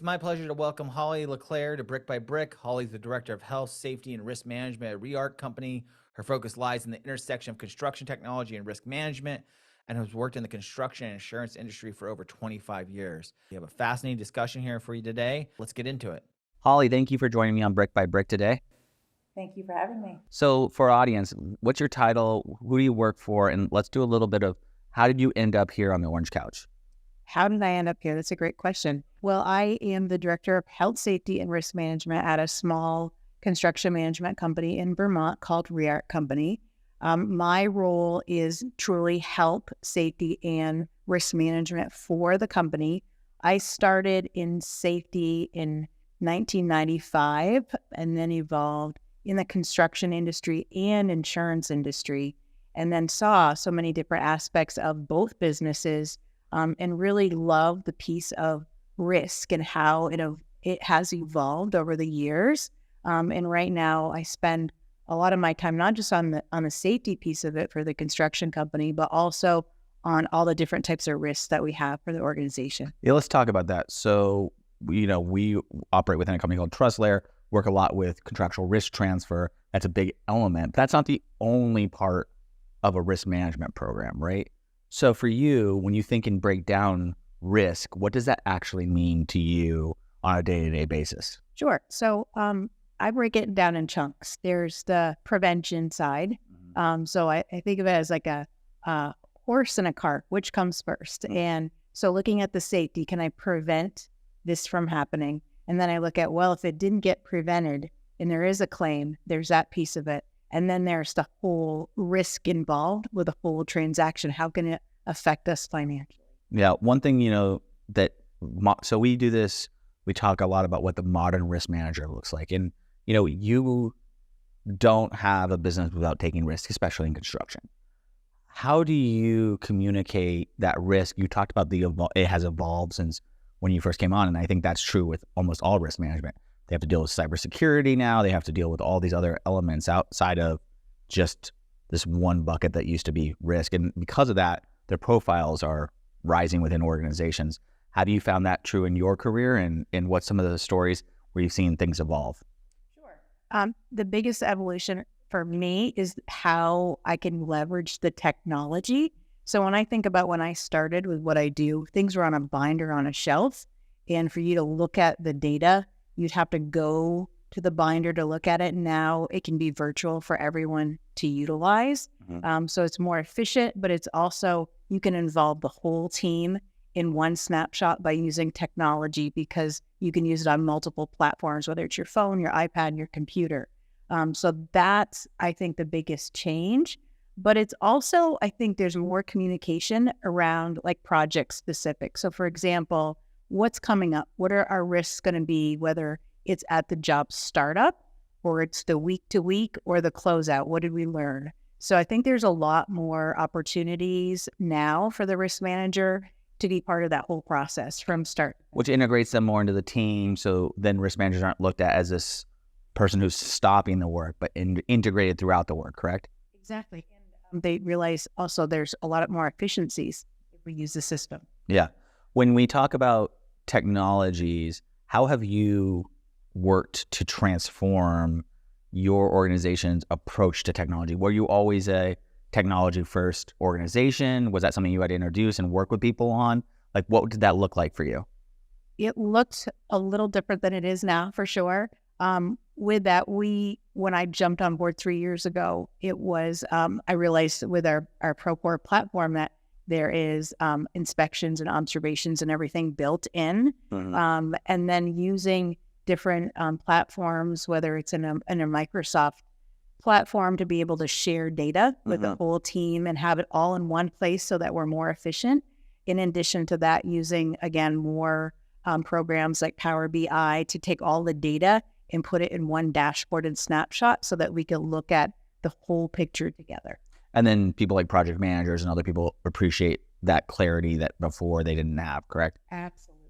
It's my pleasure to welcome Holly LeClair to Brick by Brick. Holly's the Director of Health, Safety, and Risk Management at ReArch Company. Her focus lies in the intersection of construction technology and risk management, and has worked in the construction and insurance industry for over 25 years. We have a fascinating discussion here for you today. Let's get into it. Holly, thank you for joining me on Brick by Brick today. Thank you for having me. So for our audience, what's your title? Who do you work for? And let's do a little bit of how did you end up here on the Orange Couch? How did I end up here? That's a great question. Well, I am the Director of Health, Safety, and Risk Management at a small construction management company in Vermont called ReArch Company. My role is truly health, safety, and risk management for the company. I started in safety in 1995 and then evolved in the construction industry and insurance industry, and then saw so many different aspects of both businesses, and really love the piece of risk and how it has evolved over the years. And right now I spend a lot of my time, not just on the safety piece of it for the construction company, but also on all the different types of risks that we have for the organization. Yeah, let's talk about that. So, we operate within a company called TrustLayer, work a lot with contractual risk transfer. That's a big element. That's not the only part of a risk management program, right? So for you, when you think and break down risk, what does that actually mean to you on a day-to-day basis? Sure. So I break it down in chunks. There's the prevention side. So I think of it as like a horse and a cart, which comes first. And so looking at the safety, can I prevent this from happening? And then I look at, well, if it didn't get prevented and there is a claim, there's that piece of it. And then there's the whole risk involved with a whole transaction. How can it affect us financially? Yeah, one thing, so we do this, we talk a lot about what the modern risk manager looks like. And, you don't have a business without taking risk, especially in construction. How do you communicate that risk? You talked about it has evolved since when you first came on, and I think that's true with almost all risk management. They have to deal with cybersecurity now. They have to deal with all these other elements outside of just this one bucket that used to be risk. And because of that, their profiles are rising within organizations. Have you found that true in your career? And what's some of the stories where you've seen things evolve? Sure. The biggest evolution for me is how I can leverage the technology. So when I think about when I started with what I do, things were on a binder on a shelf. And for you to look at the data, you'd have to go to the binder to look at it. Now it can be virtual for everyone to utilize. So it's more efficient, but it's also, you can involve the whole team in one snapshot by using technology, because you can use it on multiple platforms, whether it's your phone, your iPad, your computer. So that's, I think, the biggest change. But it's also, I think there's more communication around like project specific. So for example, what's coming up? What are our risks going to be, whether it's at the job startup or it's the week to week or the closeout? What did we learn? So I think there's a lot more opportunities now for the risk manager to be part of that whole process from start. Which integrates them more into the team. So then risk managers aren't looked at as this person who's stopping the work, but integrated throughout the work, correct? Exactly. And they realize also there's a lot more efficiencies if we use the system. Yeah. When we talk about technologies, how have you worked to transform your organization's approach to technology? Were you always a technology first organization? Was that something you had to introduce and work with people on? Like, what did that look like for you? It looked a little different than it is now, for sure. With that, when I jumped on board 3 years ago, it was, I realized with our Procore platform that there is inspections and observations and everything built in. And then using different platforms, whether it's in a Microsoft platform, to be able to share data with the whole team and have it all in one place so that we're more efficient. In addition to that, using, again, more programs like Power BI to take all the data and put it in one dashboard and snapshot so that we can look at the whole picture together. And then people like project managers and other people appreciate that clarity that before they didn't have, correct? Absolutely.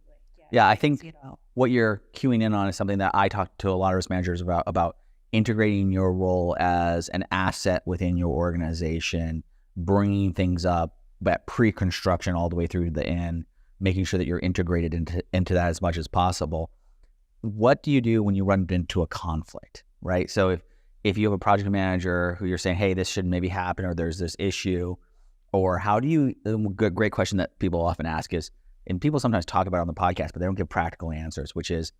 Yeah, I think what you're queuing in on is something that I talk to a lot of risk managers about integrating your role as an asset within your organization, bringing things up, but pre-construction all the way through the end, making sure that you're integrated into that as much as possible. What do you do when you run into a conflict, right? So if you have a project manager who you're saying, hey, this should maybe happen, or there's this issue, or how do you, great question that people often ask is, and people sometimes talk about it on the podcast, but they don't give practical answers, which is,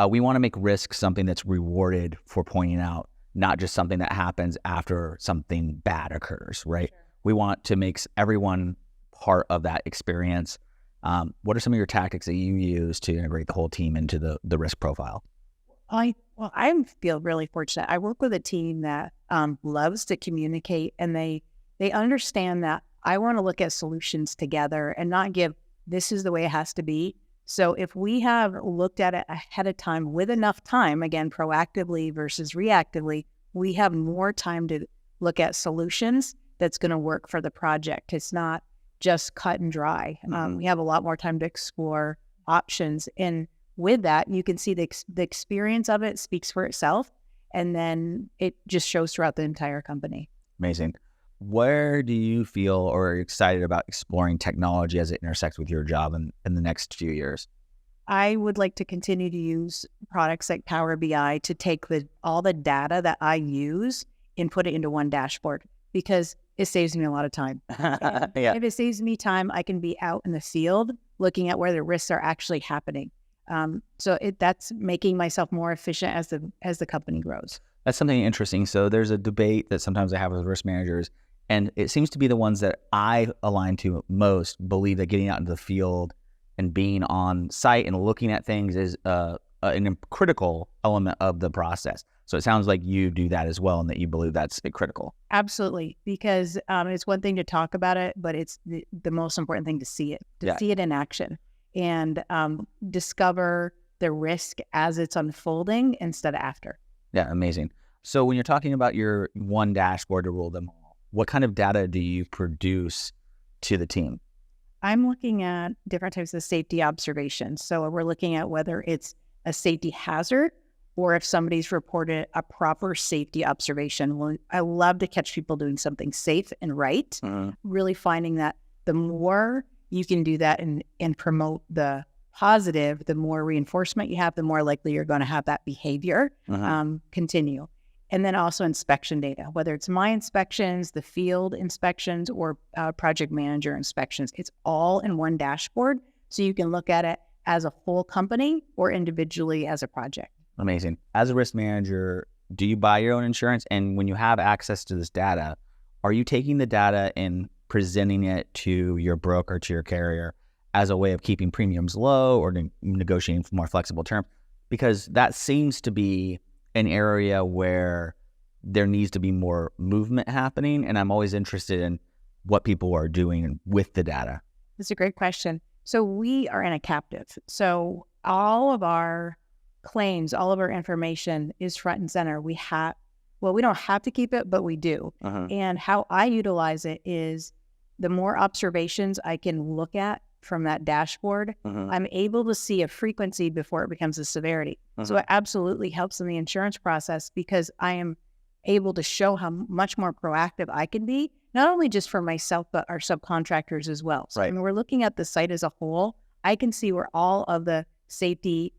we want to make risk something that's rewarded for pointing out, not just something that happens after something bad occurs, right? Sure. We want to make everyone part of that experience. What are some of your tactics that you use to integrate the whole team into the risk profile? I feel really fortunate. I work with a team that loves to communicate, and they understand that I want to look at solutions together and not give, this is the way it has to be. So if we have looked at it ahead of time with enough time, again, proactively versus reactively, we have more time to look at solutions that's going to work for the project. It's not just cut and dry. We have a lot more time to explore options. And with that, you can see the experience of it speaks for itself. And then it just shows throughout the entire company. Amazing. Where do you feel or are excited about exploring technology as it intersects with your job in the next few years? I would like to continue to use products like Power BI to take all the data that I use and put it into one dashboard, because it saves me a lot of time. Yeah. If it saves me time, I can be out in the field looking at where the risks are actually happening. So that's making myself more efficient as the company grows. That's something interesting. So there's a debate that sometimes I have with risk managers, and it seems to be the ones that I align to most believe that getting out into the field and being on site and looking at things is a critical element of the process. So it sounds like you do that as well, and that you believe that's critical. Absolutely, because it's one thing to talk about it, but it's the most important thing to see it, see it in action, and discover the risk as it's unfolding instead of after. Yeah, amazing. So when you're talking about your one dashboard to rule them all, what kind of data do you produce to the team? I'm looking at different types of safety observations. So we're looking at whether it's a safety hazard or if somebody's reported a proper safety observation. Well, I love to catch people doing something safe and right, really finding that the more you can do that and promote the positive, the more reinforcement you have, the more likely you're going to have that behavior continue. And then also inspection data, whether it's my inspections, the field inspections, or project manager inspections. It's all in one dashboard, so you can look at it as a full company or individually as a project. Amazing. As a risk manager, do you buy your own insurance? And when you have access to this data, are you taking the data and presenting it to your broker, to your carrier, as a way of keeping premiums low or negotiating for more flexible terms? Because that seems to be an area where there needs to be more movement happening. And I'm always interested in what people are doing with the data. That's a great question. So we are in a captive. So all of our claims, all of our information is front and center. We don't have to keep it, but we do. And how I utilize it is the more observations I can look at from that dashboard, I'm able to see a frequency before it becomes a severity. So it absolutely helps in the insurance process, because I am able to show how much more proactive I can be, not only just for myself, but our subcontractors as well. So when we're looking at the site as a whole, I can see where all of the safety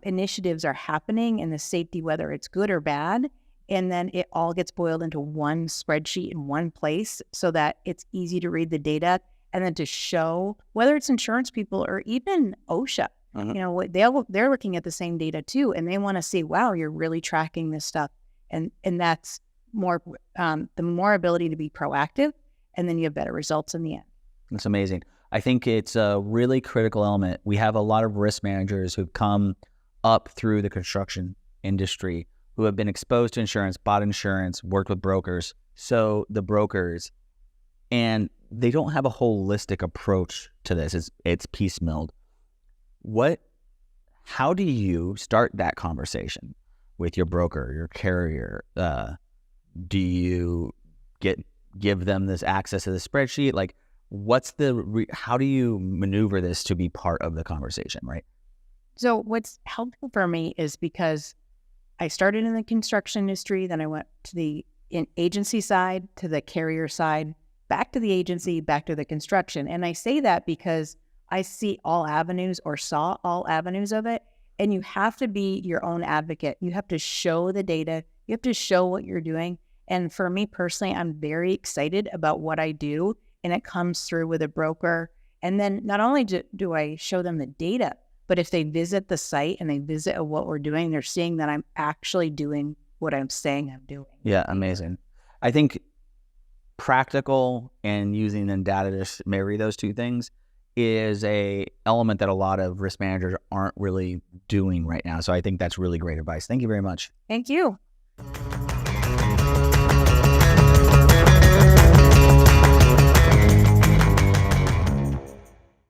initiatives are happening and the safety, whether it's good or bad. And then it all gets boiled into one spreadsheet in one place so that it's easy to read the data. And then to show whether it's insurance people or even OSHA, you know, they're looking at the same data too, and they want to see, wow, you're really tracking this stuff, and that's more the more ability to be proactive, and then you have better results in the end. That's amazing. I think it's a really critical element. We have a lot of risk managers who've come up through the construction industry who have been exposed to insurance, bought insurance, worked with brokers. So the brokers, and they don't have a holistic approach to this. It's piecemealed. How do you start that conversation with your broker, your carrier? Do you give them this access to the spreadsheet? Like, how do you maneuver this to be part of the conversation, right? So what's helpful for me is because I started in the construction industry, then I went to the agency side, to the carrier side, back to the agency, back to the construction. And I say that because I see all avenues or saw all avenues of it. And you have to be your own advocate. You have to show the data. You have to show what you're doing. And for me personally, I'm very excited about what I do. And it comes through with a broker. And then not only do I show them the data, but if they visit the site and they visit what we're doing, they're seeing that I'm actually doing what I'm saying I'm doing. Yeah, amazing. I think practical and using the data to marry those two things is a element that a lot of risk managers aren't really doing right now. So I think that's really great advice. Thank you very much. Thank you.